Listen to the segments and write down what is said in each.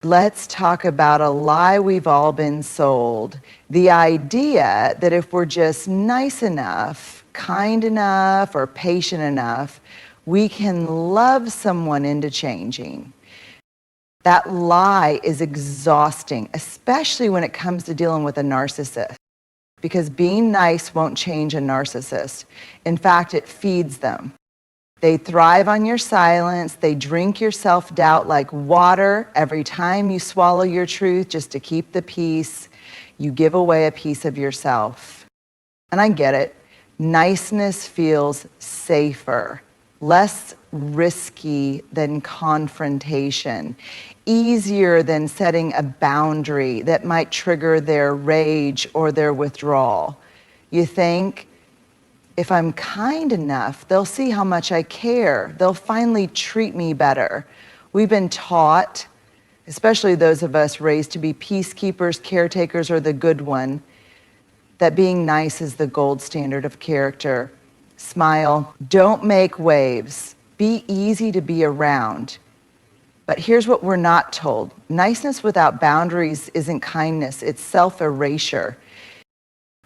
Let's talk about a lie we've all been sold. The idea that if we're just nice enough, kind enough, or patient enough, we can love someone into changing. That lie is exhausting, especially when it comes to dealing with a narcissist, because being nice won't change a narcissist. In fact, it feeds them. They thrive on your silence. They drink your self-doubt like water. Every time you swallow your truth just to keep the peace, you give away a piece of yourself. And I get it. Niceness feels safer, less risky than confrontation, easier than setting a boundary that might trigger their rage or their withdrawal. You think, if I'm kind enough, they'll see how much I care. They'll finally treat me better. We've been taught, especially those of us raised to be peacekeepers, caretakers, or the good one, that being nice is the gold standard of character. Smile, don't make waves, be easy to be around. But here's what we're not told. Niceness without boundaries isn't kindness, it's self-erasure.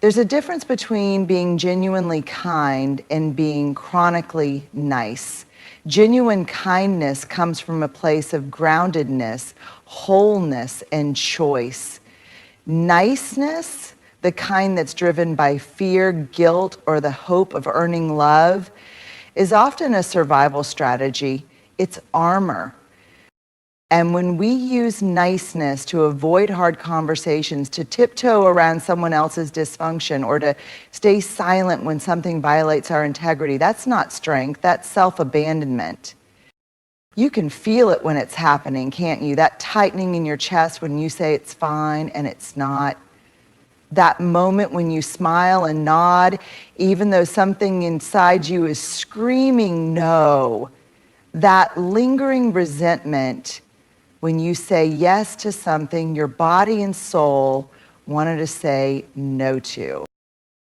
There's a difference between being genuinely kind and being chronically nice. Genuine kindness comes from a place of groundedness, wholeness, and choice. Niceness, the kind that's driven by fear, guilt, or the hope of earning love, is often a survival strategy. It's armor. And when we use niceness to avoid hard conversations, to tiptoe around someone else's dysfunction, or to stay silent when something violates our integrity, that's not strength, that's self-abandonment. You can feel it when it's happening, can't you? That tightening in your chest when you say it's fine and it's not. That moment when you smile and nod, even though something inside you is screaming no. That lingering resentment when you say yes to something your body and soul wanted to say no to.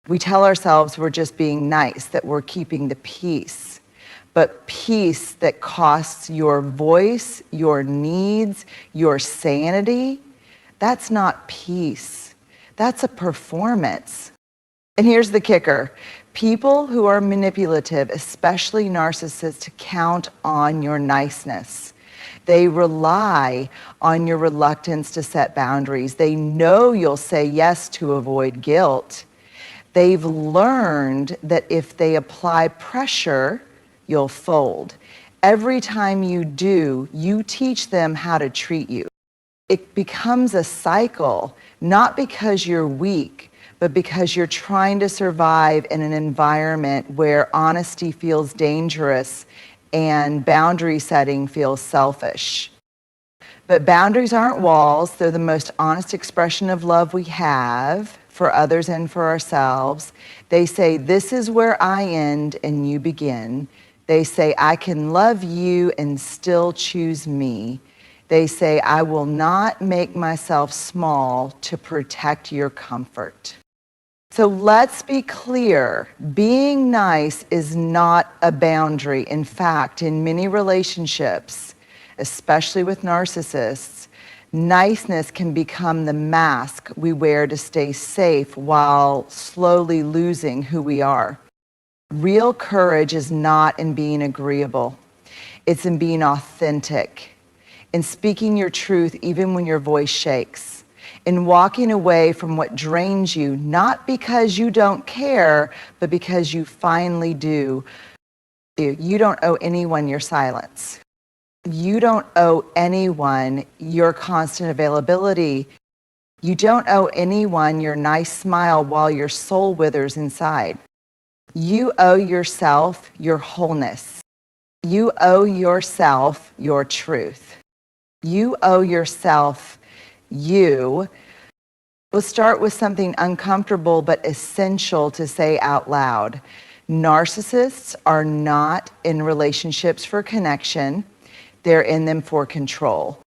We tell ourselves we're just being nice, that we're keeping the peace. But peace that costs your voice, your needs, your sanity, that's not peace. That's a performance. And here's the kicker. People who are manipulative, especially narcissists, count on your niceness. They rely on your reluctance to set boundaries. They know you'll say yes to avoid guilt. They've learned that if they apply pressure, you'll fold. Every time you do, you teach them how to treat you. It becomes a cycle, not because you're weak, but because you're trying to survive in an environment where honesty feels dangerous and boundary setting feels selfish. But boundaries aren't walls. They're the most honest expression of love we have for others and for ourselves. They say, this is where I end and you begin. They say, I can love you and still choose me. They say, I will not make myself small to protect your comfort. So let's be clear, being nice is not a boundary. In fact, in many relationships, especially with narcissists, niceness can become the mask we wear to stay safe while slowly losing who we are. Real courage is not in being agreeable. It's in being authentic, in speaking your truth even when your voice shakes, in walking away from what drains you, not because you don't care, but because you finally do. You don't owe anyone your silence. You don't owe anyone your constant availability. You don't owe anyone your nice smile while your soul withers inside. You owe yourself your wholeness. You owe yourself your truth. You owe yourself you. We'll start with something uncomfortable but essential to say out loud. Narcissists are not in relationships for connection. They're in them for control.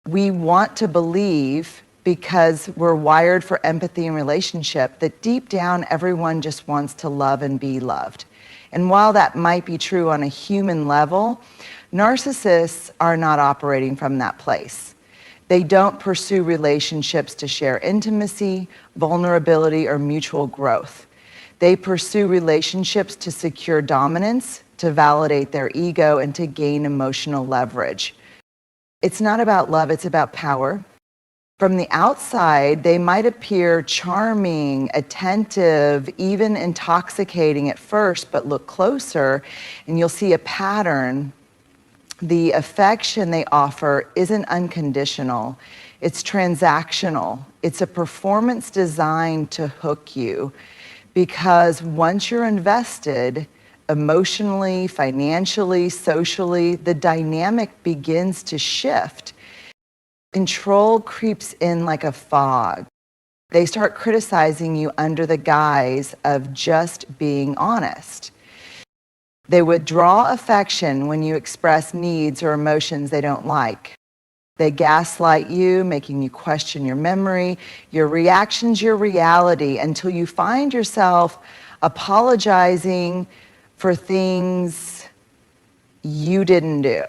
We want to believe, because we're wired for empathy and relationship, that deep down everyone just wants to love and be loved. And while that might be true on a human level, narcissists are not operating from that place. They don't pursue relationships to share intimacy, vulnerability, or mutual growth. They pursue relationships to secure dominance, to validate their ego, and to gain emotional leverage. It's not about love, it's about power. From the outside, they might appear charming, attentive, even intoxicating at first, but look closer and you'll see a pattern. The affection they offer isn't unconditional, it's transactional. It's a performance designed to hook you, because once you're invested, emotionally, financially, socially, the dynamic begins to shift. Control creeps in like a fog. They start criticizing you under the guise of just being honest. They withdraw affection when you express needs or emotions they don't like. They gaslight you, making you question your memory, your reactions, your reality, until you find yourself apologizing for things you didn't do.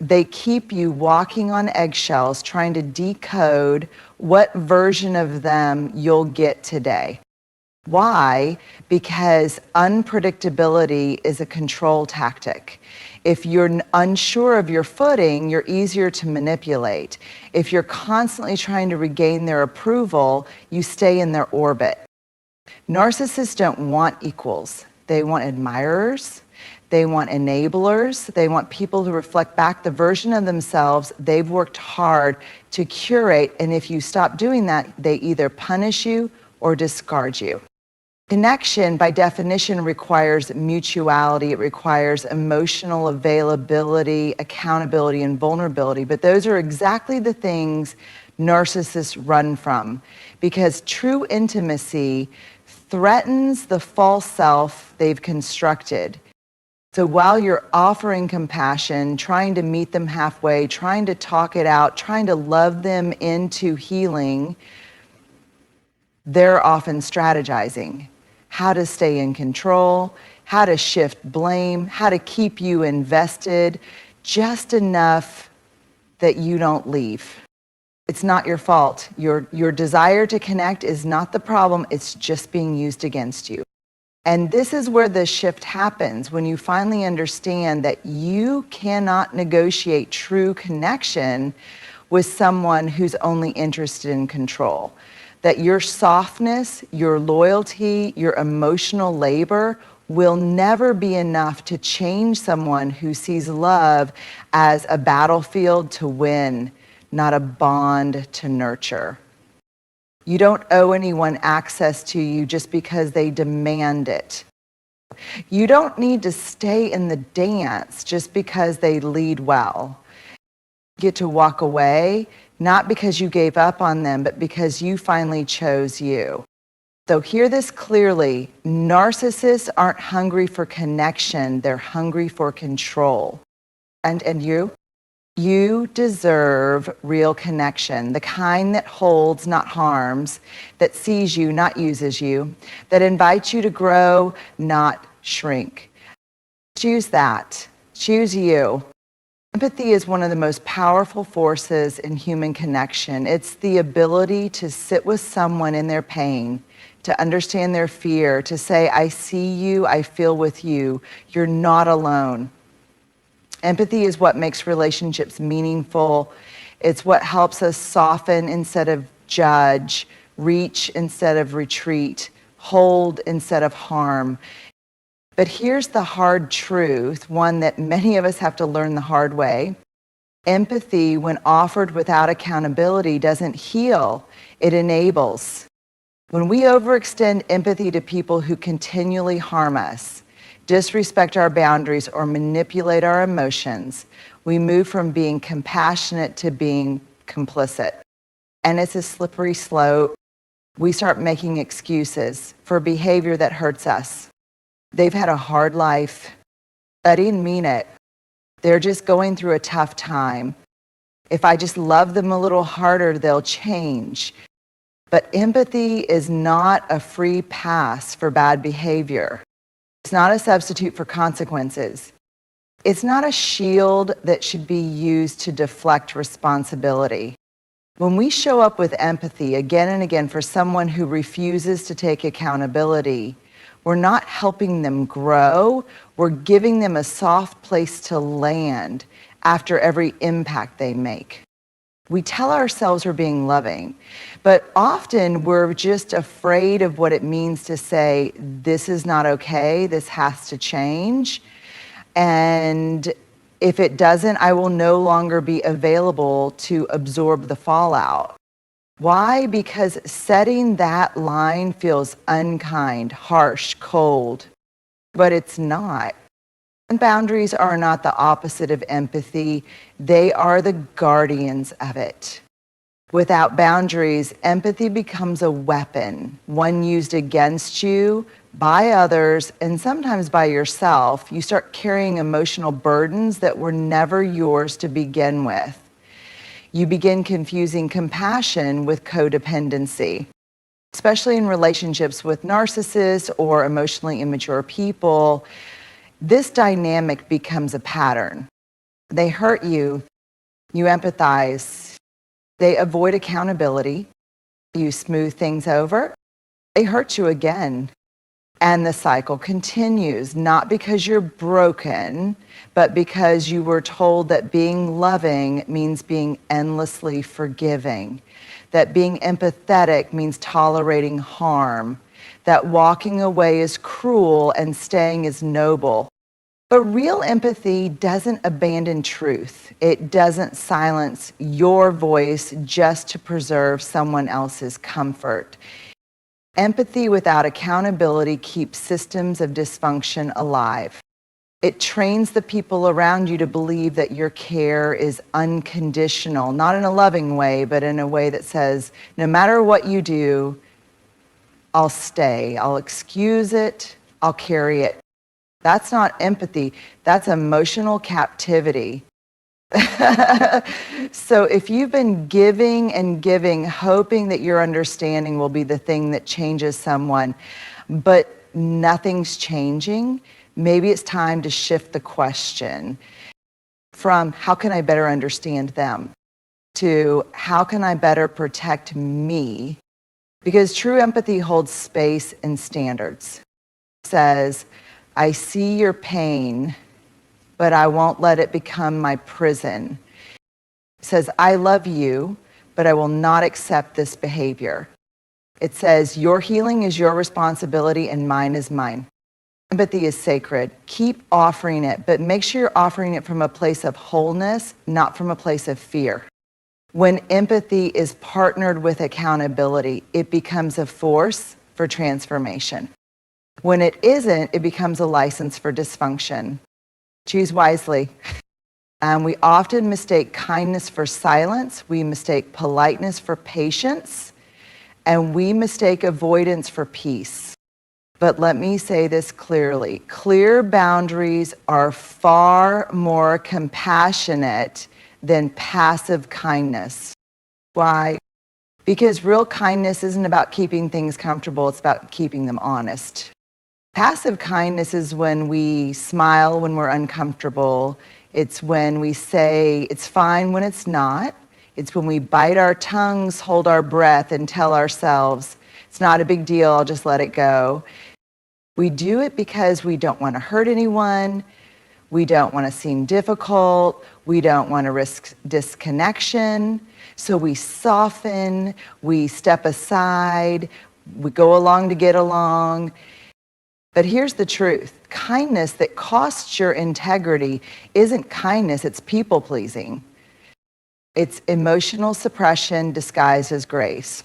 They keep you walking on eggshells, trying to decode what version of them you'll get today. Why? Because unpredictability is a control tactic. If you're unsure of your footing, you're easier to manipulate. If you're constantly trying to regain their approval, you stay in their orbit. Narcissists don't want equals. They want admirers. They want enablers. They want people to reflect back the version of themselves they've worked hard to curate. And if you stop doing that, they either punish you or discard you. Connection, by definition, requires mutuality. It requires emotional availability, accountability, and vulnerability. But those are exactly the things narcissists run from, because true intimacy threatens the false self they've constructed. So while you're offering compassion, trying to meet them halfway, trying to talk it out, trying to love them into healing, they're often strategizing how to stay in control, how to shift blame, how to keep you invested just enough that you don't leave. It's not your fault. Your desire to connect is not the problem. It's just being used against you. And this is where the shift happens, when you finally understand that you cannot negotiate true connection with someone who's only interested in control. That your softness, your loyalty, your emotional labor will never be enough to change someone who sees love as a battlefield to win, not a bond to nurture. You don't owe anyone access to you just because they demand it. You don't need to stay in the dance just because they lead well. You get to walk away, not because you gave up on them, but because you finally chose you. So hear this clearly. Narcissists aren't hungry for connection. They're hungry for control. And you? You deserve real connection, the kind that holds, not harms, that sees you, not uses you, that invites you to grow, not shrink. Choose that. Choose you. Empathy is one of the most powerful forces in human connection. It's the ability to sit with someone in their pain, to understand their fear, to say, I see you, I feel with you, you're not alone. Empathy is what makes relationships meaningful. It's what helps us soften instead of judge, reach instead of retreat, hold instead of harm. But here's the hard truth, one that many of us have to learn the hard way. Empathy, when offered without accountability, doesn't heal, it enables. When we overextend empathy to people who continually harm us, disrespect our boundaries, or manipulate our emotions, we move from being compassionate to being complicit. And it's a slippery slope. We start making excuses for behavior that hurts us. They've had a hard life. I didn't mean it. They're just going through a tough time. If I just love them a little harder, they'll change. But empathy is not a free pass for bad behavior. It's not a substitute for consequences. It's not a shield that should be used to deflect responsibility. When we show up with empathy again and again for someone who refuses to take accountability, we're not helping them grow, we're giving them a soft place to land after every impact they make. We tell ourselves we're being loving, but often we're just afraid of what it means to say, this is not okay, this has to change. And if it doesn't, I will no longer be available to absorb the fallout. Why? Because setting that line feels unkind, harsh, cold, but it's not. Boundaries are not the opposite of empathy. They are the guardians of it. Without boundaries, empathy becomes a weapon, one used against you, by others, and sometimes by yourself. You start carrying emotional burdens that were never yours to begin with. You begin confusing compassion with codependency, especially in relationships with narcissists or emotionally immature people. This dynamic becomes a pattern. They hurt you, you empathize, they avoid accountability, you smooth things over, they hurt you again. And the cycle continues, not because you're broken, but because you were told that being loving means being endlessly forgiving, that being empathetic means tolerating harm, that walking away is cruel and staying is noble. But real empathy doesn't abandon truth. It doesn't silence your voice just to preserve someone else's comfort. Empathy without accountability keeps systems of dysfunction alive. It trains the people around you to believe that your care is unconditional, not in a loving way, but in a way that says, no matter what you do, I'll stay, I'll excuse it, I'll carry it. That's not empathy, that's emotional captivity. So if you've been giving and giving, hoping that your understanding will be the thing that changes someone, but nothing's changing, maybe it's time to shift the question from how can I better understand them to how can I better protect me? Because true empathy holds space and standards. It says, I see your pain, but I won't let it become my prison. It says, I love you, but I will not accept this behavior. It says, your healing is your responsibility and mine is mine. Empathy is sacred. Keep offering it, but make sure you're offering it from a place of wholeness, not from a place of fear. When empathy is partnered with accountability, it becomes a force for transformation. When it isn't, it becomes a license for dysfunction. Choose wisely. We often mistake kindness for silence. We mistake politeness for patience. And we mistake avoidance for peace. But let me say this clearly. Clear boundaries are far more compassionate than passive kindness. Why? Because real kindness isn't about keeping things comfortable. It's about keeping them honest. Passive kindness is when we smile when we're uncomfortable. It's when we say it's fine when it's not. It's when we bite our tongues, hold our breath, and tell ourselves, it's not a big deal, I'll just let it go. We do it because we don't want to hurt anyone. We don't want to seem difficult. We don't want to risk disconnection. So we soften, we step aside, we go along to get along. But here's the truth. Kindness that costs your integrity isn't kindness, it's people-pleasing. It's emotional suppression disguised as grace.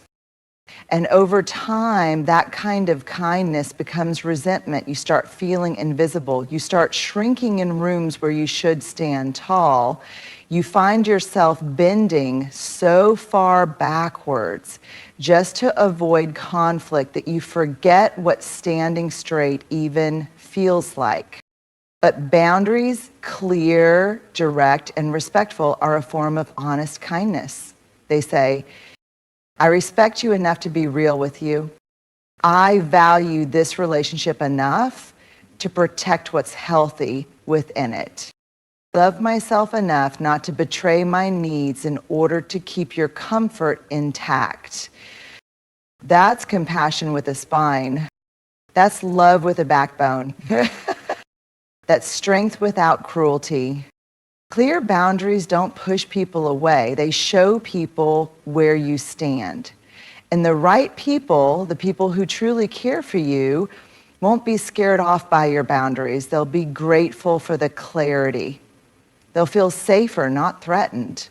And over time, that kind of kindness becomes resentment. You start feeling invisible. You start shrinking in rooms where you should stand tall. You find yourself bending so far backwards just to avoid conflict that you forget what standing straight even feels like. But boundaries, clear, direct, and respectful, are a form of honest kindness. They say, I respect you enough to be real with you. I value this relationship enough to protect what's healthy within it. Love myself enough not to betray my needs in order to keep your comfort intact. That's compassion with a spine. That's love with a backbone. That's strength without cruelty. Clear boundaries don't push people away. They show people where you stand. And the right people, the people who truly care for you, won't be scared off by your boundaries. They'll be grateful for the clarity. They'll feel safer, not threatened.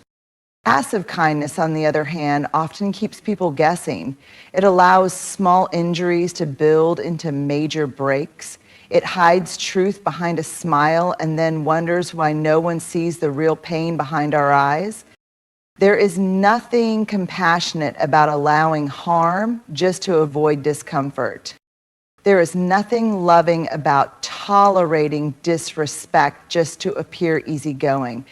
Passive kindness, on the other hand, often keeps people guessing. It allows small injuries to build into major breaks. It hides truth behind a smile and then wonders why no one sees the real pain behind our eyes. There is nothing compassionate about allowing harm just to avoid discomfort. There is nothing loving about tolerating disrespect just to appear easygoing.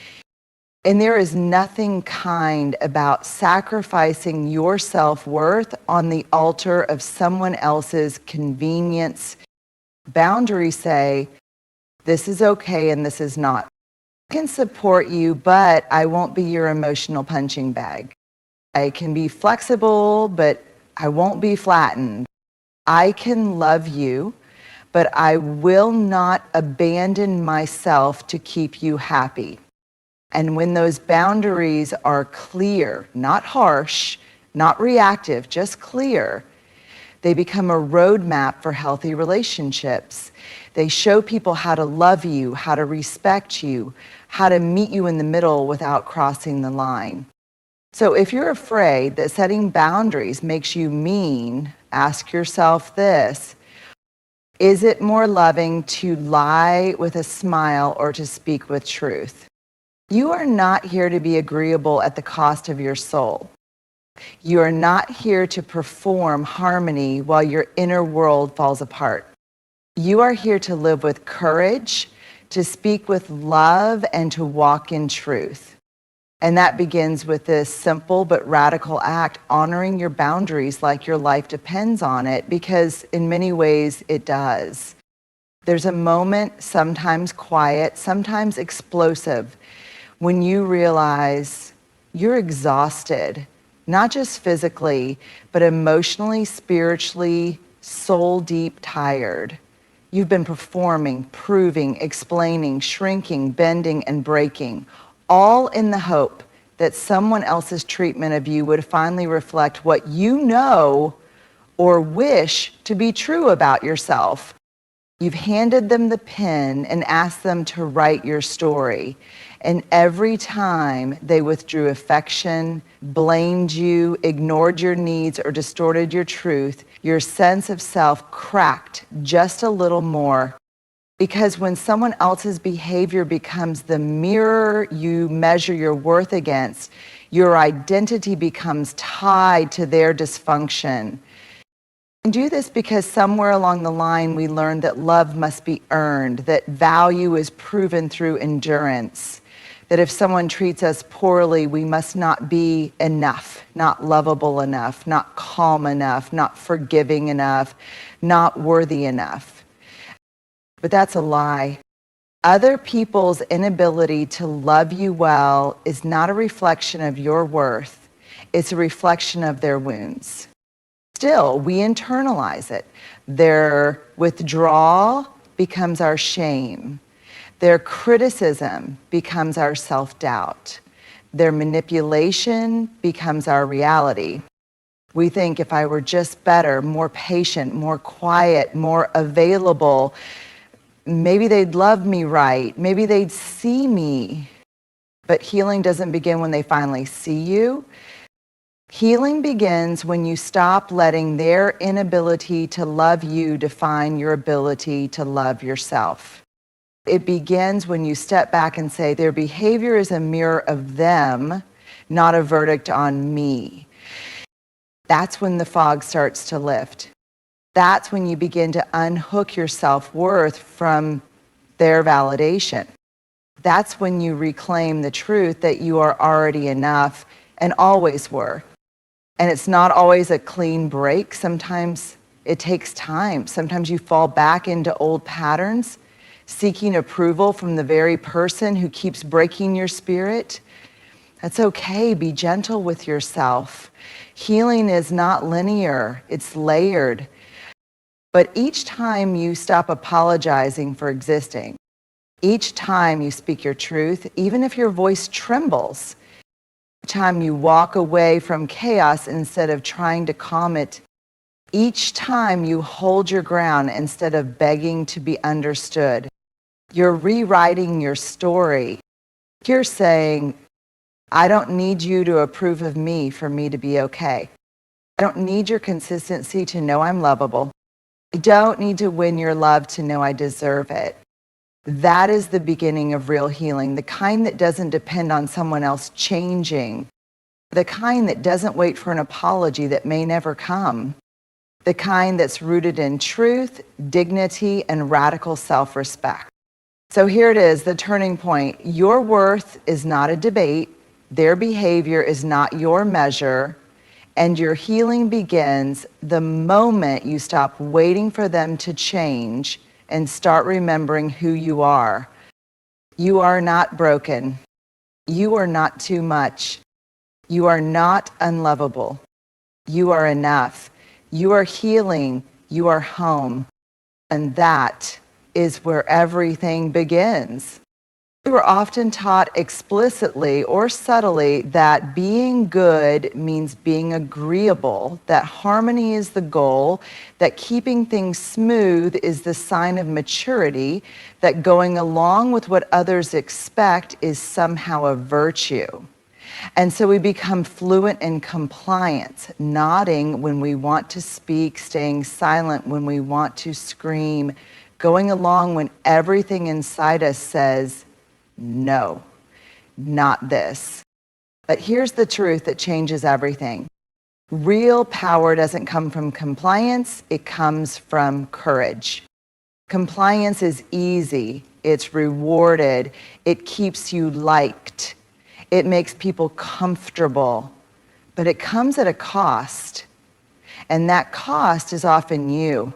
And there is nothing kind about sacrificing your self-worth on the altar of someone else's convenience. Boundaries say, this is okay and this is not. I can support you, but I won't be your emotional punching bag. I can be flexible, but I won't be flattened. I can love you, but I will not abandon myself to keep you happy. And when those boundaries are clear, not harsh, not reactive, just clear, they become a roadmap for healthy relationships. They show people how to love you, how to respect you, how to meet you in the middle without crossing the line. So if you're afraid that setting boundaries makes you mean, ask yourself this: is it more loving to lie with a smile or to speak with truth? You are not here to be agreeable at the cost of your soul. You are not here to perform harmony while your inner world falls apart. You are here to live with courage, to speak with love, and to walk in truth. And that begins with this simple but radical act, honoring your boundaries like your life depends on it, because in many ways it does. There's a moment, sometimes quiet, sometimes explosive, when you realize you're exhausted, not just physically, but emotionally, spiritually, soul deep tired. You've been performing, proving, explaining, shrinking, bending, and breaking, all in the hope that someone else's treatment of you would finally reflect what you know or wish to be true about yourself. You've handed them the pen and asked them to write your story. And every time they withdrew affection, blamed you, ignored your needs, or distorted your truth, your sense of self cracked just a little more. Because when someone else's behavior becomes the mirror you measure your worth against, your identity becomes tied to their dysfunction. We do this because somewhere along the line we learned that love must be earned, that value is proven through endurance, that if someone treats us poorly, we must not be enough, not lovable enough, not calm enough, not forgiving enough, not worthy enough. But that's a lie. Other people's inability to love you well is not a reflection of your worth. It's a reflection of their wounds. Still, we internalize it. Their withdrawal becomes our shame. Their criticism becomes our self-doubt. Their manipulation becomes our reality. We think if I were just better, more patient, more quiet, more available, maybe they'd love me right. Maybe they'd see me. But healing doesn't begin when they finally see you. Healing begins when you stop letting their inability to love you define your ability to love yourself. It begins when you step back and say, their behavior is a mirror of them, not a verdict on me. That's when the fog starts to lift. That's when you begin to unhook your self-worth from their validation. That's when you reclaim the truth that you are already enough and always were. And it's not always a clean break. Sometimes it takes time. Sometimes you fall back into old patterns. seeking approval from the very person who keeps breaking your spirit. That's okay. Be gentle with yourself. Healing is not linear, it's layered. But each time you stop apologizing for existing, each time you speak your truth, even if your voice trembles, each time you walk away from chaos instead of trying to calm it, each time you hold your ground instead of begging to be understood, you're rewriting your story. You're saying, I don't need you to approve of me for me to be okay. I don't need your consistency to know I'm lovable. I don't need to win your love to know I deserve it. That is the beginning of real healing, the kind that doesn't depend on someone else changing, the kind that doesn't wait for an apology that may never come, the kind that's rooted in truth, dignity, and radical self-respect. So here it is, the turning point. Your worth is not a debate. Their behavior is not your measure. And your healing begins the moment you stop waiting for them to change and start remembering who you are. You are not broken. You are not too much. You are not unlovable. You are enough. You are healing. You are home. And that is where everything begins. We were often taught explicitly or subtly that being good means being agreeable, that harmony is the goal, that keeping things smooth is the sign of maturity, that going along with what others expect is somehow a virtue. And so we become fluent in compliance, nodding when we want to speak, staying silent when we want to scream, going along when everything inside us says, no, not this. But here's the truth that changes everything. Real power doesn't come from compliance, it comes from courage. Compliance is easy, it's rewarded, it keeps you liked, it makes people comfortable, but it comes at a cost. And that cost is often you.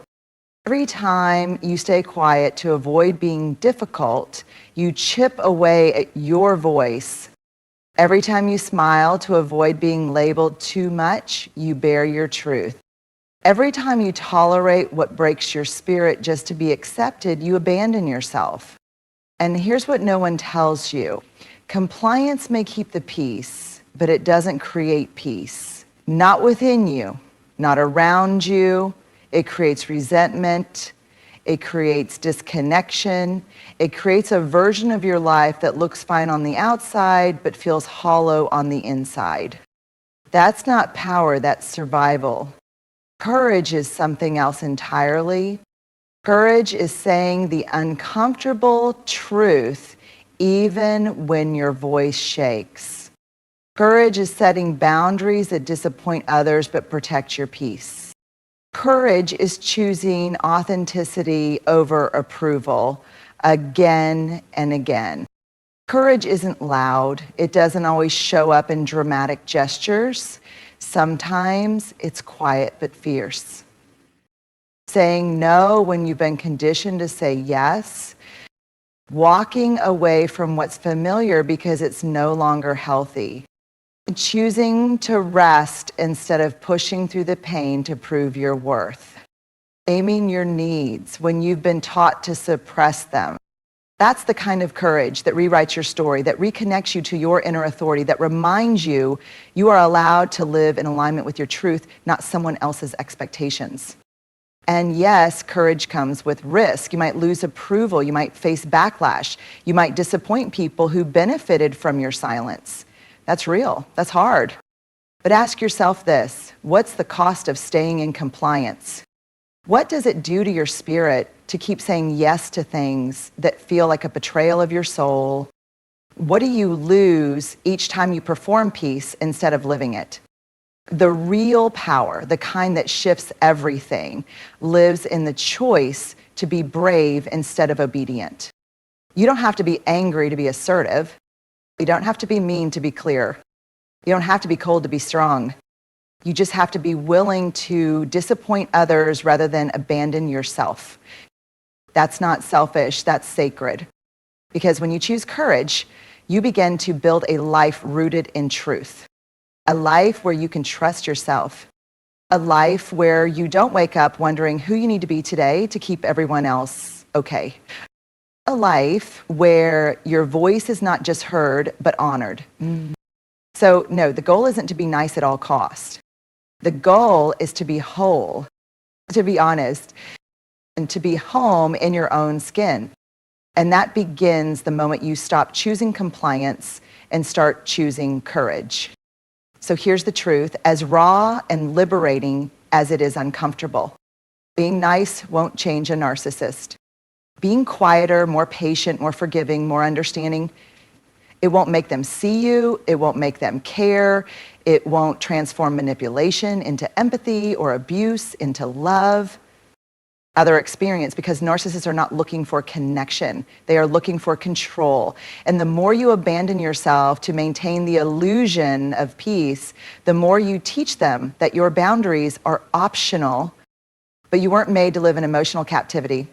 Every time you stay quiet to avoid being difficult, you chip away at your voice. Every time you smile to avoid being labeled too much, you bear your truth. Every time you tolerate what breaks your spirit just to be accepted, you abandon yourself. And here's what no one tells you. Compliance may keep the peace, but it doesn't create peace. Not within you, not around you. It creates resentment, it creates disconnection, it creates a version of your life that looks fine on the outside but feels hollow on the inside. That's not power, that's survival. Courage is something else entirely. Courage is saying the uncomfortable truth even when your voice shakes. Courage is setting boundaries that disappoint others but protect your peace. Courage is choosing authenticity over approval again and again. Courage isn't loud. It doesn't always show up in dramatic gestures. Sometimes it's quiet but fierce. Saying no when you've been conditioned to say yes. Walking away from what's familiar because it's no longer healthy. Choosing to rest instead of pushing through the pain to prove your worth. Naming your needs when you've been taught to suppress them. That's the kind of courage that rewrites your story, that reconnects you to your inner authority, that reminds you you are allowed to live in alignment with your truth, not someone else's expectations. And yes, courage comes with risk. You might lose approval, you might face backlash, you might disappoint people who benefited from your silence. That's real, that's hard. But ask yourself this, what's the cost of staying in compliance? What does it do to your spirit to keep saying yes to things that feel like a betrayal of your soul? What do you lose each time you perform peace instead of living it? The real power, the kind that shifts everything, lives in the choice to be brave instead of obedient. You don't have to be angry to be assertive. You don't have to be mean to be clear. You don't have to be cold to be strong. You just have to be willing to disappoint others rather than abandon yourself. That's not selfish, that's sacred. Because when you choose courage, you begin to build a life rooted in truth, a life where you can trust yourself, a life where you don't wake up wondering who you need to be today to keep everyone else okay. A life where your voice is not just heard, but honored. So no, the goal isn't to be nice at all costs. The goal is to be whole, to be honest, and to be home in your own skin. And that begins the moment you stop choosing compliance and start choosing courage. So here's the truth, as raw and liberating as it is uncomfortable. Being nice won't change a narcissist. Being quieter, more patient, more forgiving, more understanding, it won't make them see you, it won't make them care, it won't transform manipulation into empathy or abuse into love. Other experience, because narcissists are not looking for connection. They are looking for control. And the more you abandon yourself to maintain the illusion of peace, the more you teach them that your boundaries are optional, but you weren't made to live in emotional captivity.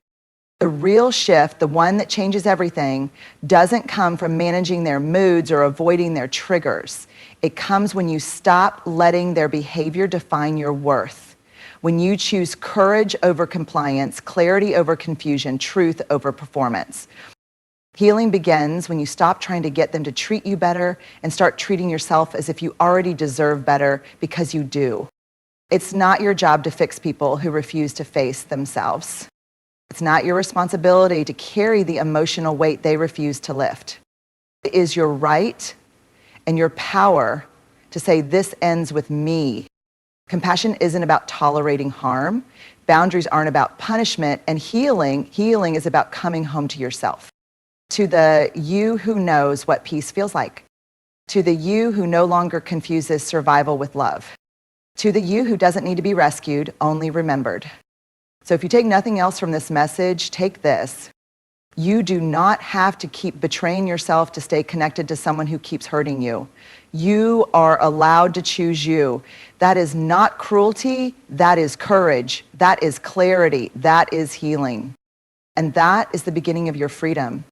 The real shift, the one that changes everything, doesn't come from managing their moods or avoiding their triggers. It comes when you stop letting their behavior define your worth. When you choose courage over compliance, clarity over confusion, truth over performance. Healing begins when you stop trying to get them to treat you better and start treating yourself as if you already deserve better, because you do. It's not your job to fix people who refuse to face themselves. It's not your responsibility to carry the emotional weight they refuse to lift. It is your right and your power to say, this ends with me. Compassion isn't about tolerating harm. Boundaries aren't about punishment. And healing is about coming home to yourself. To the you who knows what peace feels like. To the you who no longer confuses survival with love. To the you who doesn't need to be rescued, only remembered. So if you take nothing else from this message, take this. You do not have to keep betraying yourself to stay connected to someone who keeps hurting you. You are allowed to choose you. That is not cruelty, that is courage, that is clarity, that is healing. And that is the beginning of your freedom.